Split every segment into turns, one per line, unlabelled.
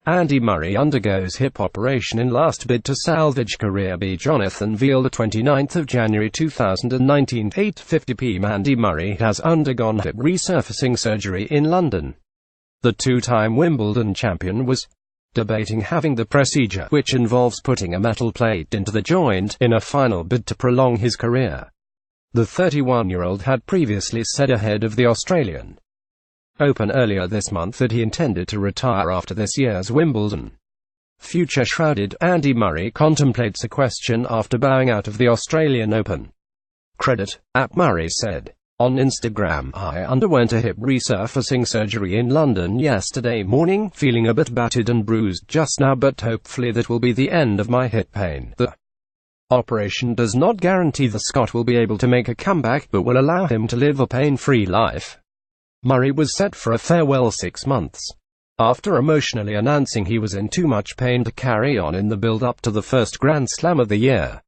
Andy Murray undergoes hip operation in last bid to salvage career. Jonathan Veal, the 29th of January 2019, 8:50 p.m. Andy Murray has undergone hip resurfacing surgery in London. The two-time Wimbledon champion was debating having the procedure, which involves putting a metal plate into the joint, in a final bid to prolong his career. The 31-year-old had previously said ahead of the Australian Open earlier this month that he intended to retire after this year's Wimbledon. Future-shrouded, Andy Murray contemplates a question after bowing out of the Australian Open. Credit, @Murray said on Instagram, "I underwent a hip resurfacing surgery in London yesterday morning, feeling a bit battered and bruised just now, but hopefully that will be the end of my hip pain. The operation does not guarantee the Scot will be able to make a comeback, but will allow him to live a pain-free life." Murray was set for a farewell 6 months after emotionally announcing he was in too much pain to carry on in the build-up to the first Grand Slam of the year.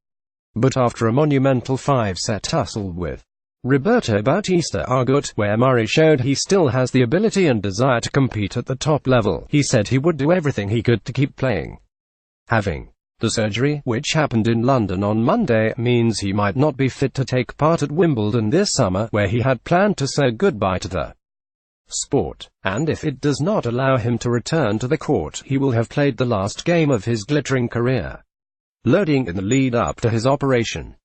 But after a monumental 5-set tussle with Roberto Bautista Agut, where Murray showed he still has the ability and desire to compete at the top level, he said he would do everything he could to keep playing. Having the surgery, which happened in London on Monday, means he might not be fit to take part at Wimbledon this summer, where he had planned to say goodbye to the sport, and if it does not allow him to return to the court, he will have played the last game of his glittering career. Loading in the lead-up to his operation,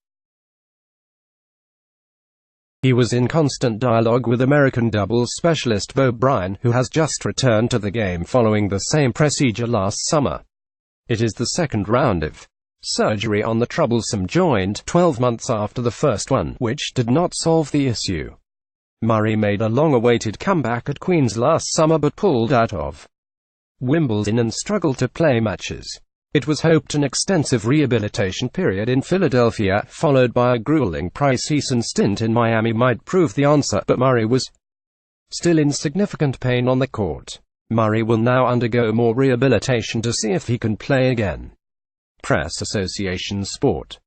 he was in constant dialogue with American doubles specialist Bo Bryan, who has just returned to the game following the same procedure last summer. It is the second round of surgery on the troublesome joint, 12 months after the first one, which did not solve the issue. Murray made a long-awaited comeback at Queen's last summer but pulled out of Wimbledon and struggled to play matches. It was hoped an extensive rehabilitation period in Philadelphia, followed by a grueling preseason stint in Miami, might prove the answer, but Murray was still in significant pain on the court. Murray will now undergo more rehabilitation to see if he can play again. Press Association Sport.